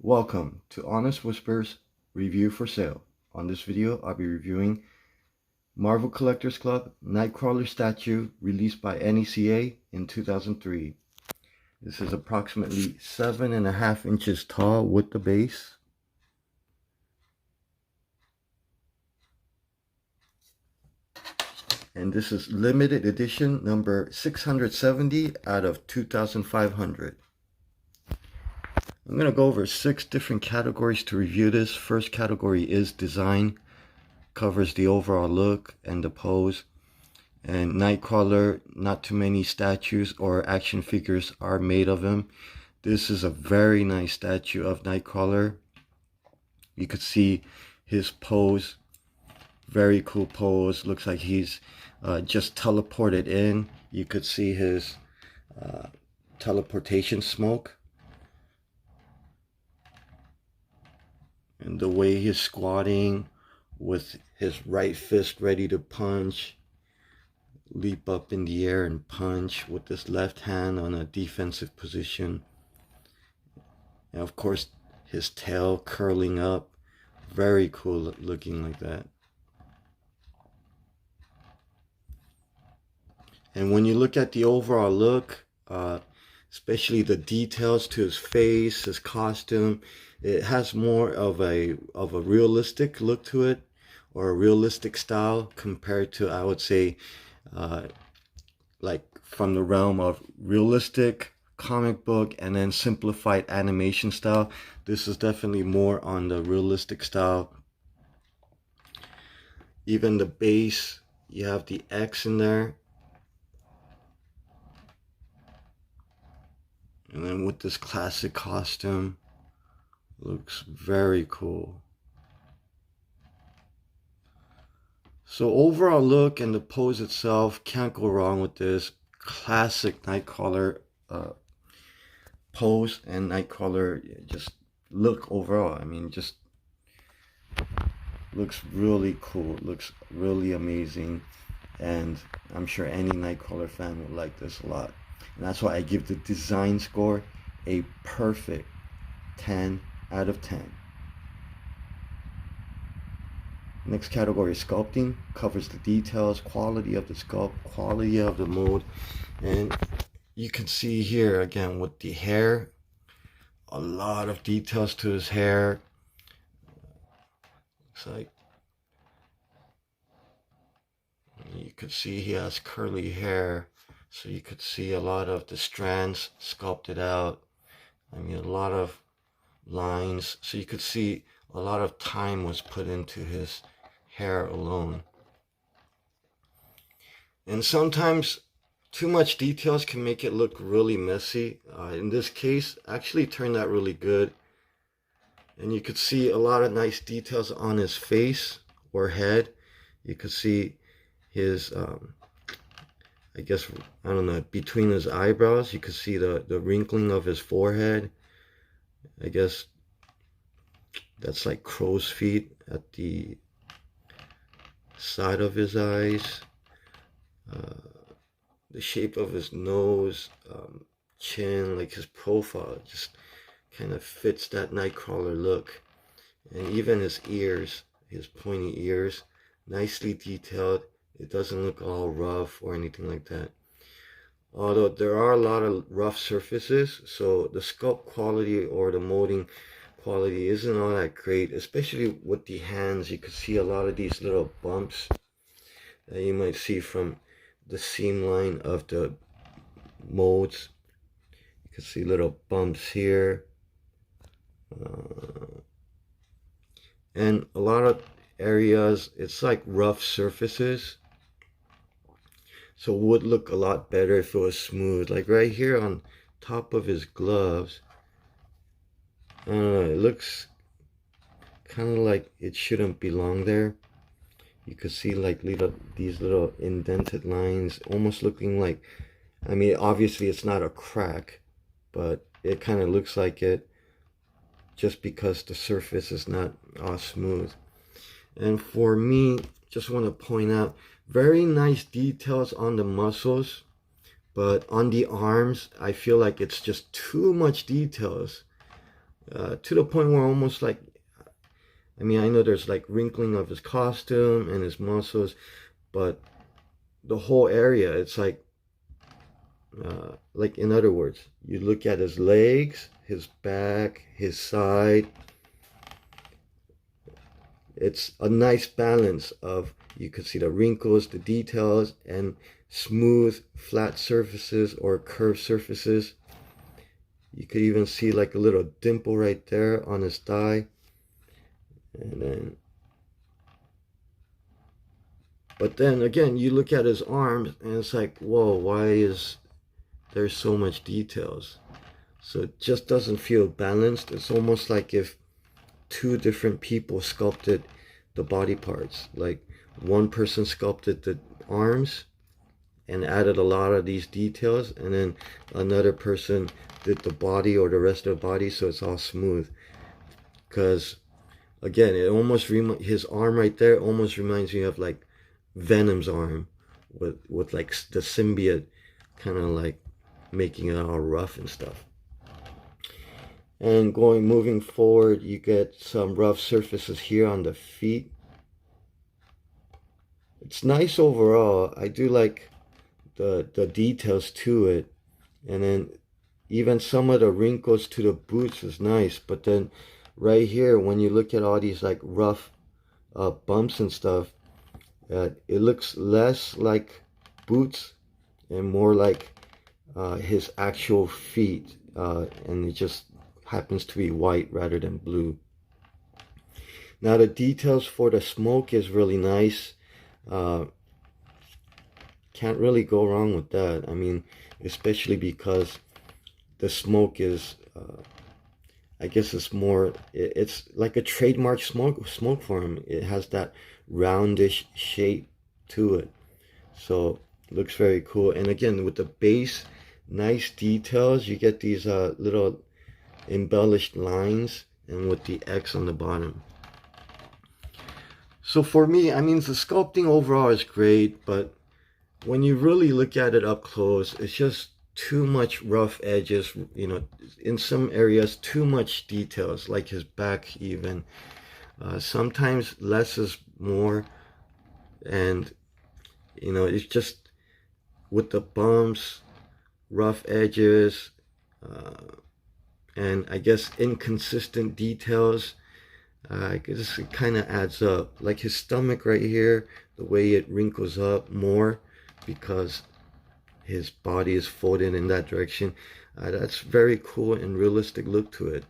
Welcome to Honest Whispers Review for Sale. On this video, I'll be reviewing Marvel Collectors Club Nightcrawler statue released by NECA in 2003. This is approximately 7.5 inches tall with the base. And this is limited edition number 670 out of 2,500. I'm going to go over 6 different categories to review this. First category is design, covers the overall look and the pose. And Nightcrawler, not too many statues or action figures are made of him. This is a very nice statue of Nightcrawler. You could see his pose, very cool pose. Looks like he's just teleported in. You could see his teleportation smoke. And the way he's squatting with his right fist ready to punch, leap up in the air and punch with his left hand on a defensive position. And of course, his tail curling up, very cool looking like that. And when you look at the overall look, especially the details to his face, his costume, it has more of a realistic look to it, or a realistic style compared to, I would say, like from the realm of realistic comic book and then simplified animation style. This is definitely more on the realistic style. Even the base, you have the X in there. And then with this classic costume, looks very cool. So overall look and the pose itself, can't go wrong with this classic Nightcrawler pose and Nightcrawler just look overall. I mean, just looks really cool, looks really amazing, and I'm sure any Nightcrawler fan would like this a lot. And that's why I give the design score a perfect 10 out of 10. Next category is sculpting, covers the details, quality of the sculpt, quality of the mold. And you can see here again with the hair, a lot of details to his hair. Looks like you could see he has curly hair. So you could see a lot of the strands sculpted out. I mean, a lot of lines. So you could see a lot of time was put into his hair alone. And sometimes too much details can make it look really messy. In this case, actually turned out really good. And you could see a lot of nice details on his face or head. You could see his I guess, I don't know, between his eyebrows, you could see the wrinkling of his forehead. I guess that's like crow's feet at the side of his eyes. The shape of his nose, chin, like his profile, just kind of fits that Nightcrawler look. And even his ears, his pointy ears, nicely detailed. It doesn't look all rough or anything like that. Although there are a lot of rough surfaces, so the sculpt quality or the molding quality isn't all that great, especially with the hands. You can see a lot of these little bumps that you might see from the seam line of the molds. You can see little bumps here. And a lot of areas, it's like rough surfaces. So it would look a lot better if it was smooth. Like right here on top of his gloves, I don't know, it looks kind of like it shouldn't belong there. You could see like these little indented lines, almost looking like, I mean, obviously it's not a crack, but it kind of looks like it just because the surface is not all smooth. And for me, just want to point out, very nice details on the muscles, but on the arms, I feel like it's just too much details. to the point where almost like, I mean, I know there's like wrinkling of his costume and his muscles, but the whole area, it's like in other words, you look at his legs, his back, his side. It's a nice balance of, you can see the wrinkles, the details, and smooth, flat surfaces or curved surfaces. You could even see like a little dimple right there on his thigh. And then, but then again, you look at his arms and it's like, whoa, why is there so much details? So it just doesn't feel balanced. It's almost like if two different people sculpted the body parts. Like one person sculpted the arms and added a lot of these details, and then another person did the body or the rest of the body, so it's all smooth. Because again, it almost his arm right there almost reminds me of like Venom's arm, with like the symbiote kind of like making it all rough and stuff. And moving forward, you get some rough surfaces here on the feet. It's nice overall. I do like the details to it. And then even some of the wrinkles to the boots is nice. But then right here, when you look at all these like rough bumps and stuff, it looks less like boots and more like his actual feet. And it just happens to be white rather than blue. Now the details for the smoke is really nice. Can't really go wrong with that. I mean, especially because the smoke is, I guess it's more, it's like a trademark smoke for him. It has that roundish shape to it. So looks very cool. And again, with the base, nice details. You get these little embellished lines, and with the X on the bottom. So for me, I mean, the sculpting overall is great, but when you really look at it up close, it's just too much rough edges, you know, in some areas, too much details, like his back even. Sometimes less is more, and, you know, it's just with the bumps, rough edges, and I guess inconsistent details, I guess it kind of adds up. Like his stomach right here, the way it wrinkles up more because his body is folded in that direction. That's very cool and realistic look to it.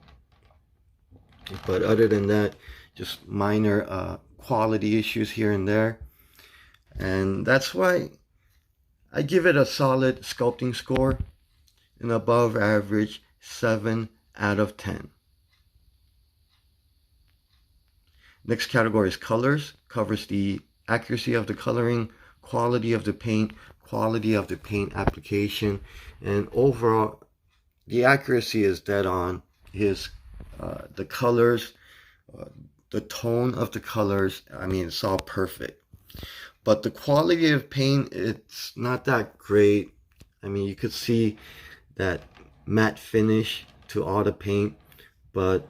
But other than that, just minor quality issues here and there. And that's why I give it a solid sculpting score, an above average 7 out of 10. Next category is colors. Covers the accuracy of the coloring, quality of the paint application, and overall the accuracy is dead on. The colors, the tone of the colors, I mean, it's all perfect. But the quality of paint, it's not that great. I mean, you could see that matte finish to all the paint, but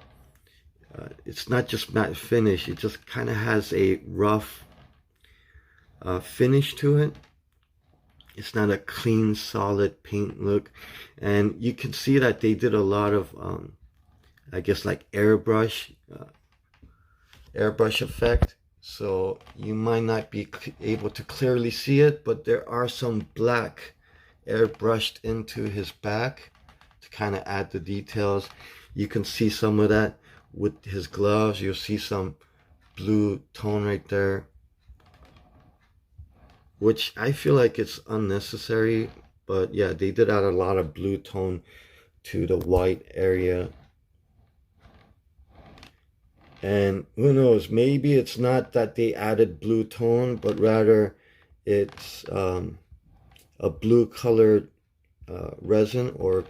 it's not just matte finish. It just kind of has a rough finish to it. It's not a clean, solid paint look. And you can see that they did a lot of, I guess, like airbrush effect. So you might not be able to clearly see it, but there are some black airbrushed into his back to kind of add the details. You can see some of that with his gloves. You'll see some blue tone right there, which I feel like it's unnecessary. But yeah, they did add a lot of blue tone to the white area. And who knows, maybe it's not that they added blue tone, but rather it's a blue colored resin, or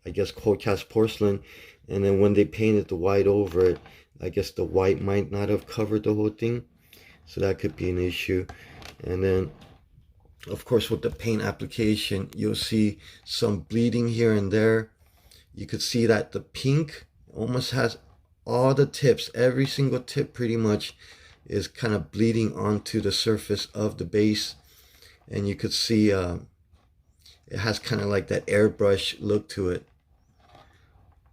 I guess cold cast porcelain. And then when they painted the white over it, I guess the white might not have covered the whole thing. So that could be an issue. And then, of course, with the paint application, you'll see some bleeding here and there. You could see that the pink almost has all the tips, every single tip pretty much is kind of bleeding onto the surface of the base. And you could see it has kind of like that airbrush look to it.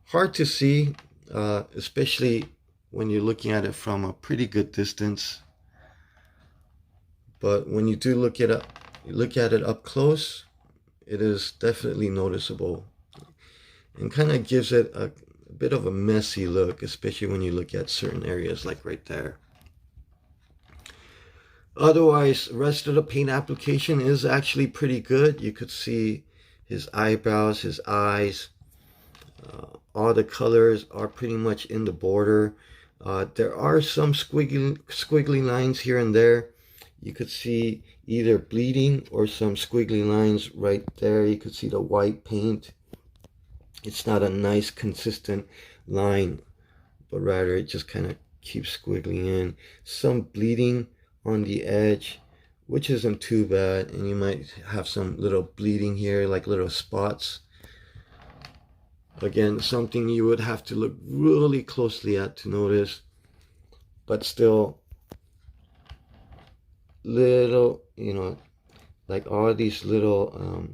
Hard to see, especially when you're looking at it from a pretty good distance. But when you do look at it up close, it is definitely noticeable, and kind of gives it a bit of a messy look, especially when you look at certain areas like right there. Otherwise, the rest of the paint application is actually pretty good. You could see his eyebrows, his eyes, all the colors are pretty much in the border. There are some squiggly lines here and there. You could see either bleeding or some squiggly lines right there. You could see the white paint. It's not a nice consistent line, but rather it just kind of keeps squiggling in. Some bleeding on the edge, which isn't too bad, and you might have some little bleeding here, like little spots. Again, something you would have to look really closely at to notice, but still little, you know, like all these little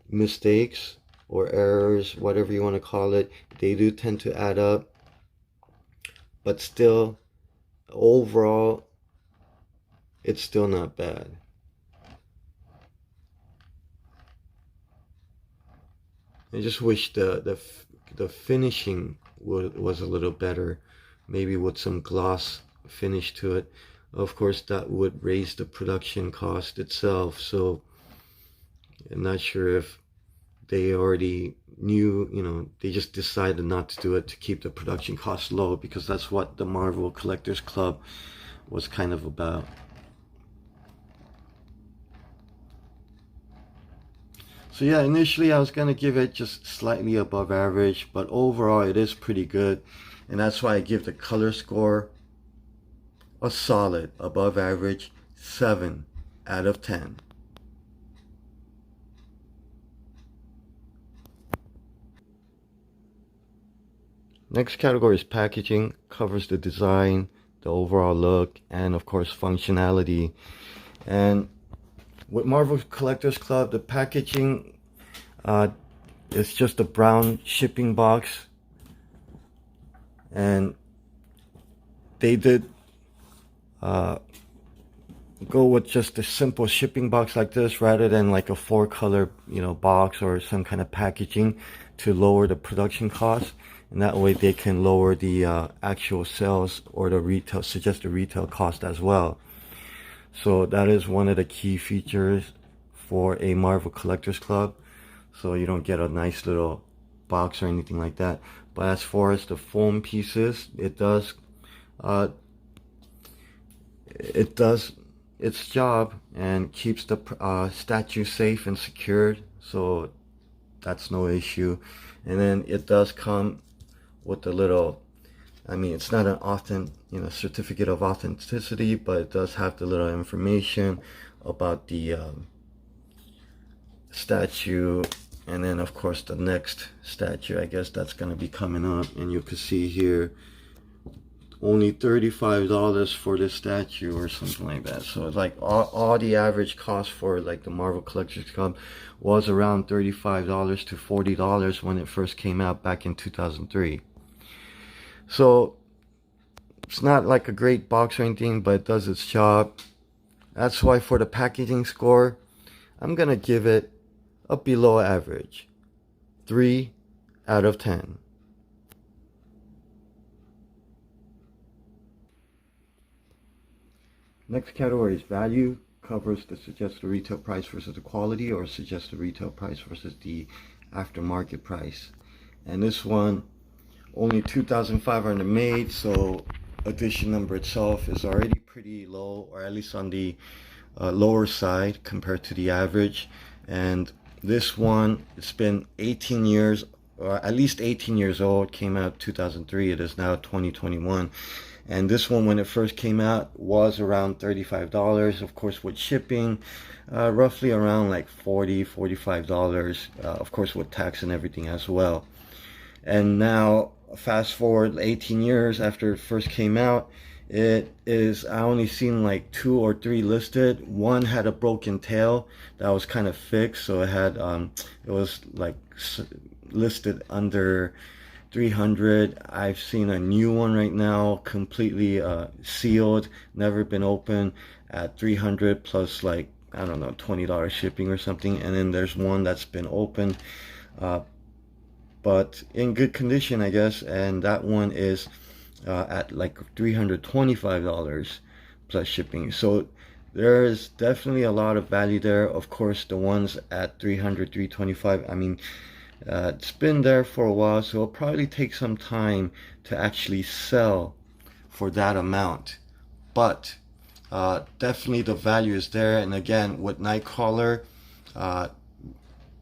mistakes or errors, whatever you want to call it, they do tend to add up. But still, overall, it's still not bad. I just wish the finishing was a little better, maybe with some gloss finish to it. Of course, that would raise the production cost itself, so I'm not sure if they already knew, you know, they just decided not to do it to keep the production cost low, because that's what the Marvel Collectors Club was kind of about. So yeah, initially I was going to give it just slightly above average, but overall it is pretty good. And that's why I give the color score a solid above average 7 out of 10. Next category is packaging. Covers the design, the overall look, and of course functionality. And with Marvel Collectors Club, the packaging is just a brown shipping box, and they did go with just a simple shipping box like this rather than like a 4-color, you know, box or some kind of packaging to lower the production cost. And that way they can lower the actual sales or the retail, suggested retail cost as well. So that is one of the key features for a Marvel Collectors Club. So you don't get a nice little box or anything like that. But as far as the foam pieces, it does its job and keeps the statue safe and secured. So that's no issue. And then it does come with a little, I mean, it's not an certificate of authenticity, but it does have the little information about the statue. And then of course the next statue, I guess that's going to be coming up, and you can see here only $35 for this statue or something like that. So it's like all the average cost for like the Marvel Collectors Club was around $35 to $40 when it first came out back in 2003. So it's not like a great box or anything, but it does its job. That's why for the packaging score, I'm gonna give it a below average 3 out of 10. Next category is value. Covers the suggested retail price versus the quality, or suggested retail price versus the aftermarket price. And this one, only 2,500 made, so edition number itself is already pretty low, or at least on the lower side compared to the average. And this one, it's been 18 years, or at least 18 years old. Came out 2003. It is now 2021. And this one, when it first came out, was around $35. Of course, with shipping, roughly around like $40, $45. Of course, with tax and everything as well. And now, fast forward 18 years after it first came out, it is, I only seen like 2 or 3 listed. One had a broken tail that was kind of fixed, so it had it was like listed under 300. I've seen a new one right now, completely sealed, never been opened, at 300 plus, like, I don't know, $20 shipping or something. And then there's one that's been opened, but in good condition, I guess, and that one is at like $325 plus shipping. So there is definitely a lot of value there. Of course, the ones at 300, 325, I mean, it's been there for a while, so it'll probably take some time to actually sell for that amount. But definitely the value is there. And again, with Nightcrawler,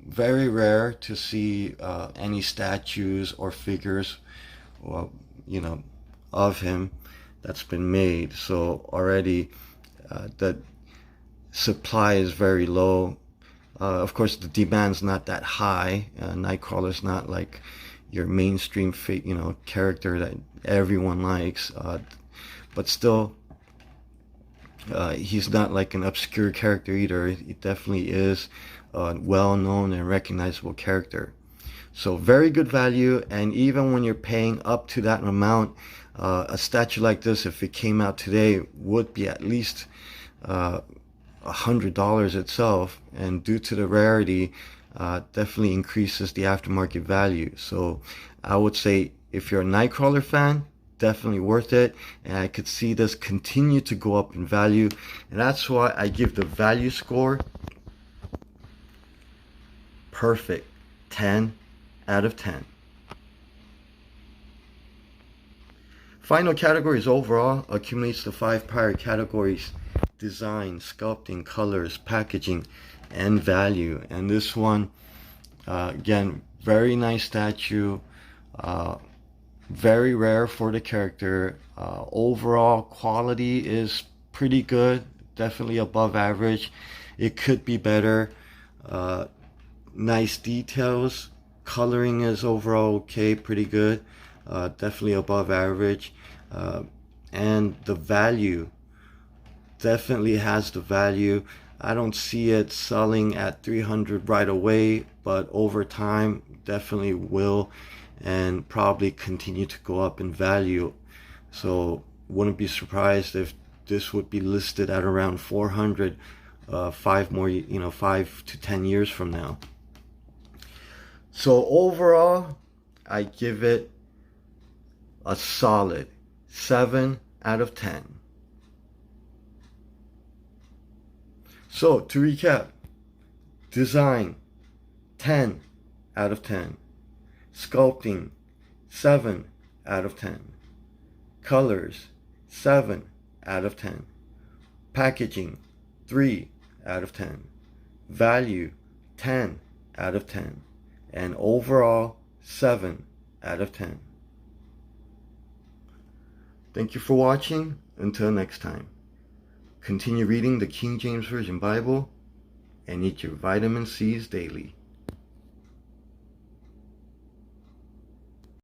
very rare to see any statues or figures, or, you know, of him that's been made. So already the supply is very low. Of course, the demand's not that high. Nightcrawler's not like your mainstream, character that everyone likes. But still, he's not like an obscure character either. He definitely is a well-known and recognizable character. So very good value. And even when you're paying up to that amount, a statue like this, if it came out today, would be at least $100 itself, and due to the rarity, definitely increases the aftermarket value. So I would say, if you're a Nightcrawler fan, definitely worth it, and I could see this continue to go up in value, and that's why I give the value score perfect, 10 out of 10. Final category is overall, accumulates the 5 prior categories: design, sculpting, colors, packaging, and value. And this one, again, very nice statue, very rare for the character. Overall quality is pretty good, definitely above average. It could be better. Nice details, coloring is overall okay, pretty good, definitely above average. And the value definitely has the value. I don't see it selling at 300 right away, but over time definitely will, and probably continue to go up in value. So wouldn't be surprised if this would be listed at around 400 5 to 10 years from now. So overall, I give it a solid 7 out of 10. So to recap: design, 10 out of 10. Sculpting, 7 out of 10. Colors, 7 out of 10. Packaging, 3 out of 10. Value, 10 out of 10. And overall, 7 out of 10. Thank you for watching. Until next time, continue reading the King James Version Bible and eat your vitamin C's daily.